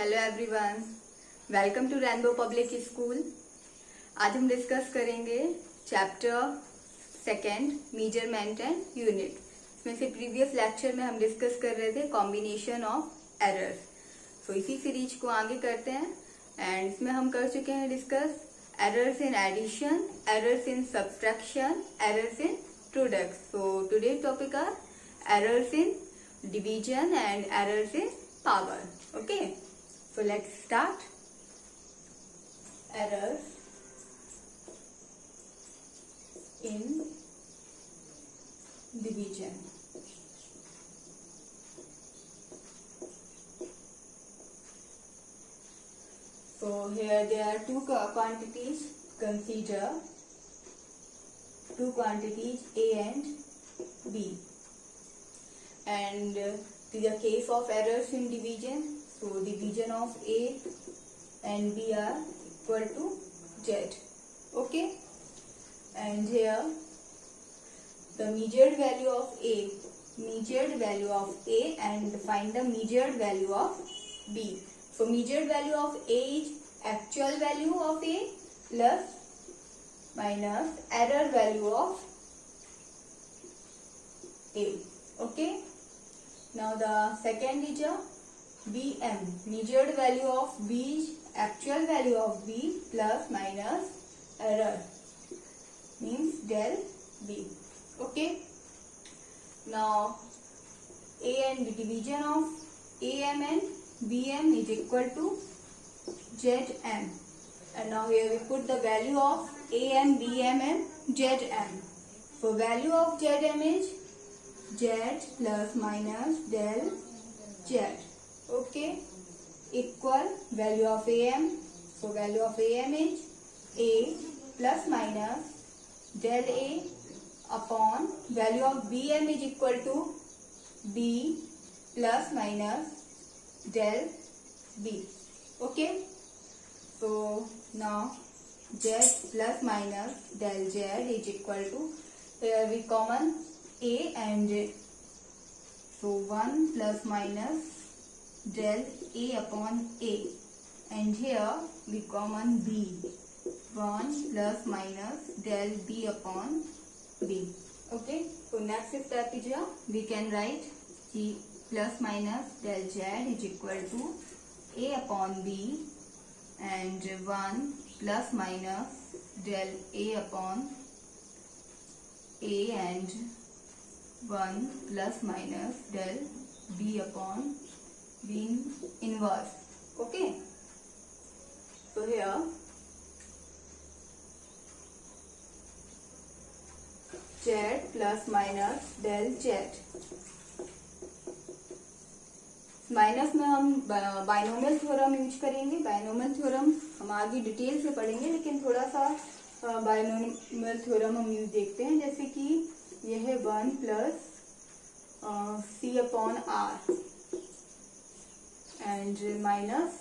Hello everyone, welcome to rainbow public school. आज हम discuss करेंगे chapter second measurement and unit. इसमें से प्रीवियस लेक्चर में हम डिस्कस कर रहे थे कॉम्बिनेशन ऑफ एरर्स। तो इसी सीरीज को आगे करते हैं एंड इसमें हम कर चुके हैं discuss errors in addition, errors in subtraction, errors in products. So today topic are errors in division and errors in power. Okay, so let's start. Errors in division. So here there are two quantities. Consider two quantities A and B. And the case of errors in division. So division of A and B are equal to Z. Okay, and here the measured value of A, and find the measured value of B. So measured value of A is actual value of A plus minus error value of A. Okay, now the second is a BM, measured value of B is actual value of B plus minus error, means del B. Okay, now A and division of AM and BM is equal to ZM, and now here we put the value of AM, BM and ZM. So value of ZM is Z plus minus del Z. Okay, equal value of AM. So value of AM is A plus minus del A upon value of BM is equal to B plus minus del B. Okay, so now Z plus minus del Z is equal to, here we common A and Z. So 1 plus minus del A upon A, and here we common B, 1 plus minus del B upon B. Okay, so next step is here we can write G plus minus del Z is equal to A upon B, and 1 plus minus del A upon A, and 1 plus minus del B upon B inverse. Okay, so here Z plus minus del Z. Minus में हम binomial theorem use करेंगे। Binomial theorem हम आगे detail से पढ़ेंगे, लेकिन थोड़ा सा बाइनोमियल थ्योरम हम यूज देखते हैं। जैसे कि यह है 1 plus C upon R and minus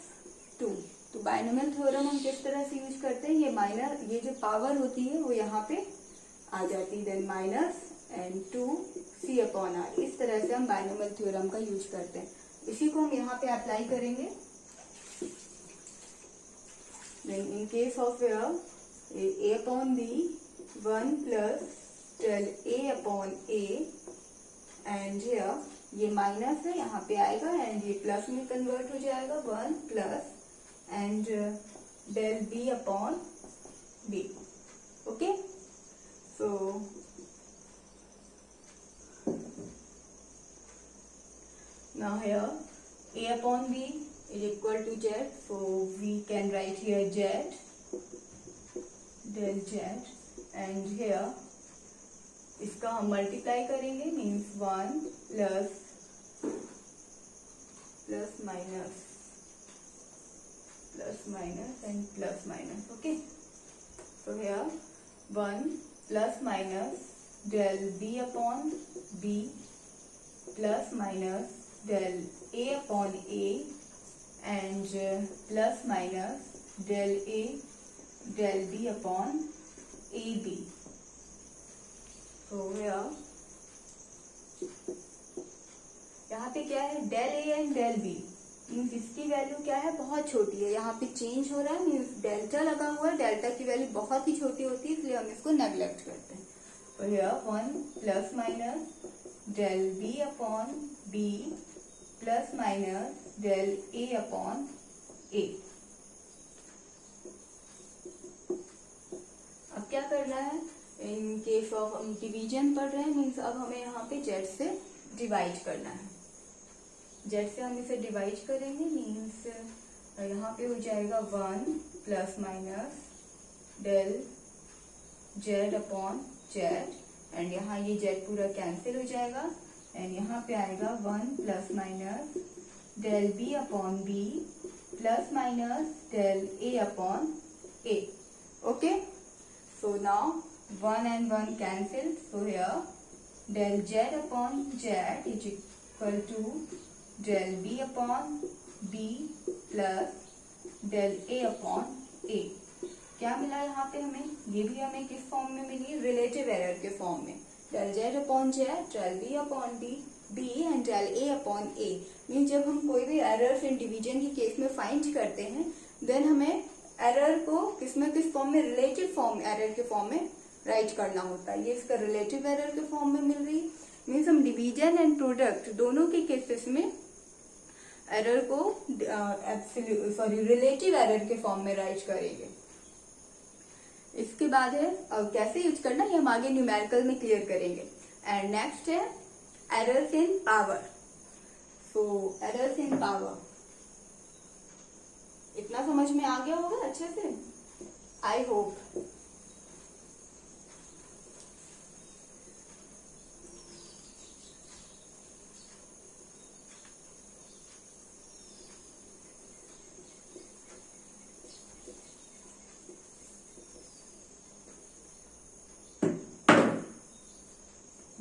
2। तो बाइनोमियल थ्योरम हम किस तरह से यूज करते हैं, ये जो पावर होती है वो यहाँ पे आ जाती है, then minus and 2C upon R। इस तरह से हम बाइनोमियल थ्योरम का यूज करते हैं। इसी को हम यहाँ पे अप्लाई करेंगे। Then in case of A upon B, 1 plus del A upon A, and here ये माइनस है, यहाँ पे आएगा एंड ये प्लस में कन्वर्ट हो जाएगा, 1 plus and del B upon B. Okay, so now here A upon B is equal to Z, so we can write here Z del Z, and here इसका हम मल्टीप्लाई करेंगे, means 1 plus minus and plus minus. Okay, so here 1 plus minus del B upon B plus minus del A upon A, and plus minus del A del B upon AB. So here यहाँ पे क्या है, del A and del B, means इसकी value क्या है, बहुत छोटी है, यहाँ पे चेंज हो रहा है, मीन्स डेल्टा लगा हुआ है, डेल्टा की वैल्यू बहुत ही छोटी होती है, इसलिए हम इसको नेग्लेक्ट करते हैं। तो here 1 plus minus del b upon b plus minus del a upon a. अब क्या करना है, इन केस ऑफ हम डिवीजन पढ़ रहे हैं, मीन्स अब हमें यहाँ पे जेड से डिवाइड करना है। जेड से हम इसे डिवाइड करेंगे, मीन्स यहाँ पे हो जाएगा 1 plus minus del Z upon Z, and यहाँ ये जेड पूरा कैंसिल हो जाएगा, एंड यहाँ पे आएगा 1 plus minus del b upon b plus minus del a upon a. Okay, so now 1 and 1 cancel, so here del z upon z is equal to del b upon b plus del a upon a। क्या मिला यहाँ पे हमें, ये भी हमें किस form में मिली, रिलेटिव एरर के फॉर्म में, del z upon z, del b upon b and del a upon a। Mean जब हम कोई भी एरर्स इन डिवीजन के केस में फाइंड करते हैं, देन हमें एरर को किस फॉर्म में, रिलेटिव फॉर्म एरर के फॉर्म में राइट करना होता है। ये इसका रिलेटिव एरर के फॉर्म में मिल रही, मीन्स हम डिवीजन एंड प्रोडक्ट दोनों के केसेस में एरर को रिलेटिव एरर के फॉर्म में राइट करेंगे। इसके बाद है कैसे यूज करना, ये हम आगे न्यूमेरिकल में क्लियर करेंगे। एंड नेक्स्ट है errors in power. So errors in power इतना समझ में आ गया होगा अच्छे से, I hope.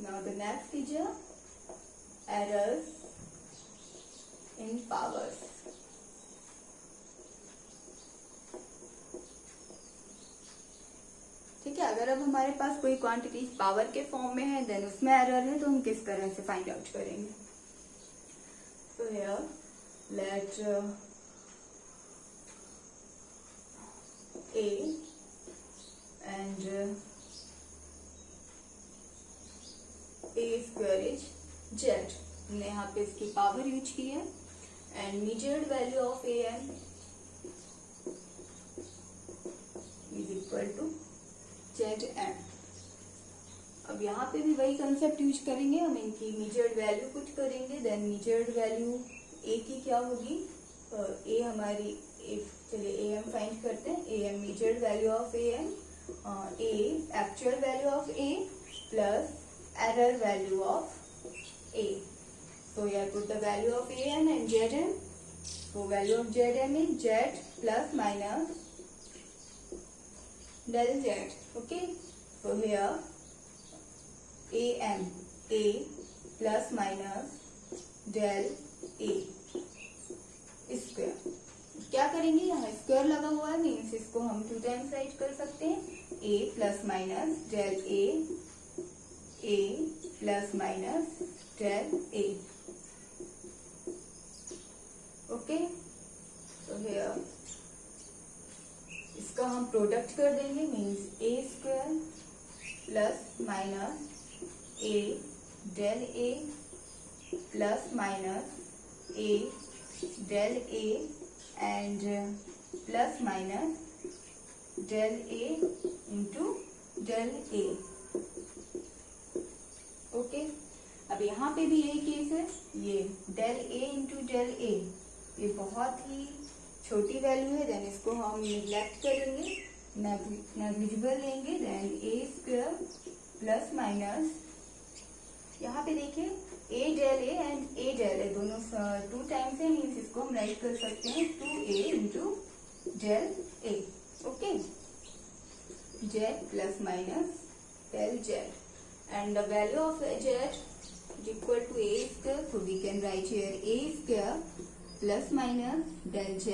Now the next is errors in powers। ठीक है, अगर अब हमारे पास कोई क्वांटिटी पावर के फॉर्म में है, देन उसमें एरर है, तो हम किस तरह से फाइंड आउट करेंगे। तो here let A and A square is Z, हमने यहाँ पे इसकी पावर यूज की है, and measured value of A N is equal to Z N. अब यहाँ पे भी वही कंसेप्ट यूज करेंगे, हम इनकी मेजर्ड वैल्यू पुट करेंगे, देन मेजर्ड वैल्यू ए की क्या होगी, ए हमारी चलिए ए एम फाइंड करते हैं। A M measured value of A M, A actual value of A plus error value of a। So here put the value of a n and z n। So value of z n is z plus minus del z। Okay, so here a n a plus minus del a square। क्या करेंगे, यहाँ square लगा हुआ है, means इसको हम 2 times right कर सकते हैं, a plus minus del a plus minus del a। Okay, तो हियर इसका हम प्रोडक्ट कर देंगे, means a square plus minus a del a plus minus a del a and plus minus del a into del a। Okay, अब यहाँ पे भी यही केस है, ये del A into del A, ये बहुत ही छोटी वैल्यू है, देन इसको हम निग्लेक्ट करेंगे, नेग्लिजिबल लेंगे, then a square plus minus, यहाँ पे देखिए a del A and a del a दोनों 2 टाइम्स है, मीन्स इसको हम राइट कर सकते हैं 2a into del A. Okay, Z plus minus del Z, and the value of z is equal to a square, so we can write here a square plus minus del z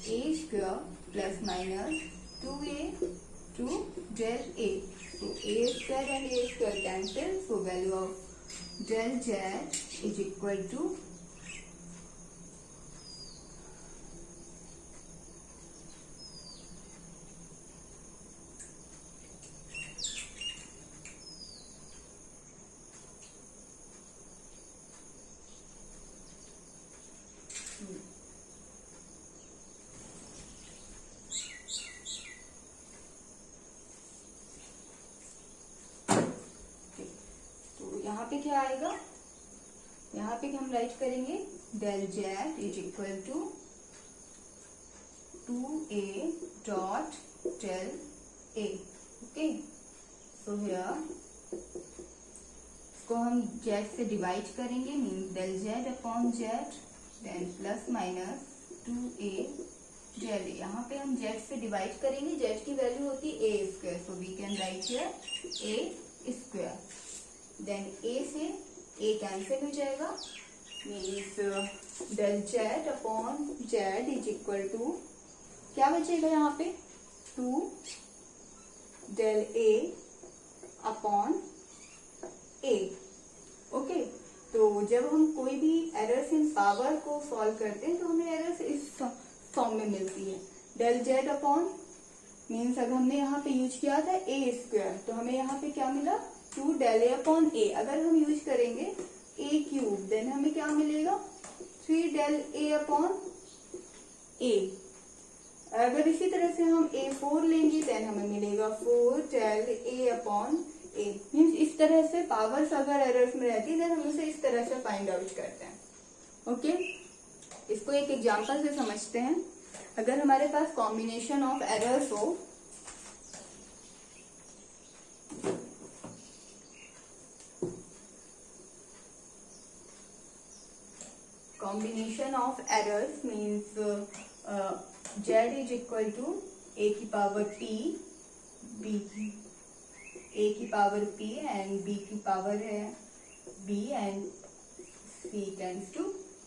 a square plus minus 2a to del a। So a square and a square cancel, so value of del z is equal to पे क्या आएगा, यहाँ पे हम right करेंगे del z is equal to 2a dot del a. Okay, so here इसको हम z से डिवाइड करेंगे, mean del z upon z, then plus minus 2a del a. यहाँ पे हम z से डिवाइड करेंगे, z की वैल्यू होती है a square, so we can write here a square. Then a से a कैंसिल हो जाएगा, means del z upon z is equal to क्या बचेगा यहाँ पे 2 del a upon a. Okay, तो जब हम कोई भी एरर्स इन पावर को सॉल्व करते हैं तो हमें एरर्स इस फॉर्म में मिलती है. del z अपॉन मीन्स अगर हमने यहाँ पे यूज किया था a स्क्वायर, तो हमें यहाँ पे क्या मिला 2 del a अपॉन a. अगर हम यूज करेंगे a क्यूब, देन हमें क्या मिलेगा 3 del a अपॉन a. अगर इसी तरह से हम a4 लेंगे, देन हमें मिलेगा 4 del a upon a. Means इस तरह से पावर्स अगर एरर्स में रहती है, देन हम उसे इस तरह से फाइंड आउट करते हैं. ओके, इसको एक एग्जांपल से समझते हैं. अगर हमारे पास कॉम्बिनेशन ऑफ एरर्स हो, combination of errors means z is equal to a की पावर p, b की a की पावर p एंड b की पावर है b and c tends to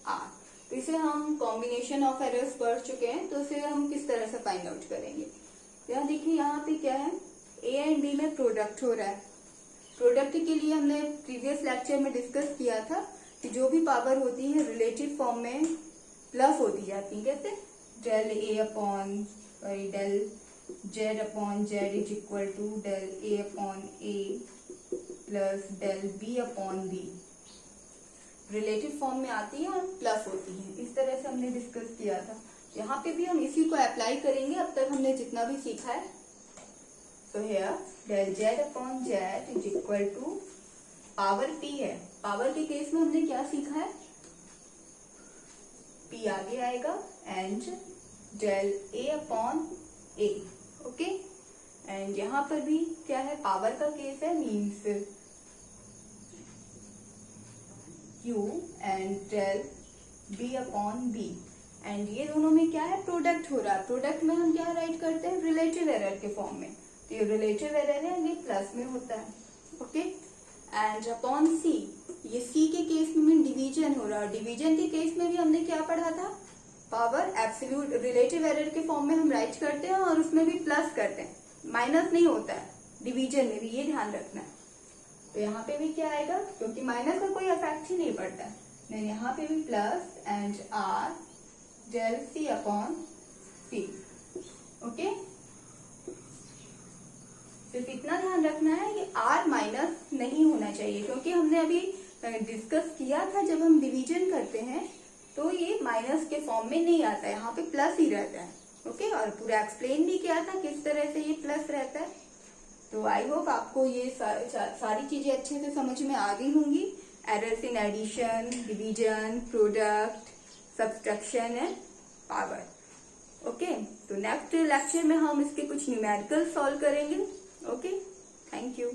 r. तो इसे हम कॉम्बिनेशन ऑफ एरर्स पढ़ चुके हैं, तो इसे हम किस तरह से फाइंड आउट करेंगे. यहाँ देखिए, यहाँ पे क्या है, a एंड b में प्रोडक्ट हो रहा है. प्रोडक्ट के लिए हमने प्रीवियस लेक्चर में डिस्कस किया था कि जो भी पावर होती है रिलेटिव फॉर्म में प्लस होती जाती है. कैसे, del a upon del z upon z is equal to del a upon a plus del b upon b. Relative form में आती है और प्लस होती है. इस तरह से हमने डिस्कस किया था. यहाँ पे भी हम इसी को अप्लाई करेंगे. अब तक हमने जितना भी सीखा है, तो here del z upon z is equal to power p है. पावर के केस में हमने क्या सीखा है, p आगे आएगा and del a upon a. Okay, and यहाँ पर भी क्या है, पावर का केस है, means q and del b upon b. And ये दोनों में क्या है, प्रोडक्ट हो रहा है. प्रोडक्ट में हम क्या राइट करते हैं, रिलेटिव एरर के फॉर्म में. तो ये रिलेटिव एरर है, ये प्लस में होता है. ओके, एंड अपॉन c, ये c के केस में डिवीजन हो रहा है. डिवीजन के केस में भी हमने क्या पढ़ा था, पावर एब्सोल्यूट रिलेटिव एरर के फॉर्म में हम राइट करते हैं और उसमें भी प्लस करते हैं, माइनस नहीं होता है डिवीजन में भी, ये ध्यान रखना है. तो यहाँ पे भी क्या आएगा, क्योंकि माइनस का कोई इफेक्ट ही नहीं पड़ता है, देन यहाँ पे भी plus and r del c upon c. Okay, सिर्फ इतना ध्यान रखना है कि r माइनस नहीं होना चाहिए, क्योंकि हमने अभी डिस्कस किया था जब हम डिवीजन करते हैं तो ये माइनस के फॉर्म में नहीं आता है, यहाँ पे प्लस ही रहता है. ओके, और पूरा एक्सप्लेन भी किया था किस तरह से ये प्लस रहता है. तो आई होप आपको ये सारी चीजें अच्छे से समझ में आ गई होंगी. Errors in addition, division, product, subtraction and power. Okay, तो नेक्स्ट लेक्चर में हम इसके कुछ न्यूमेरिकल सॉल्व करेंगे. Okay, thank you.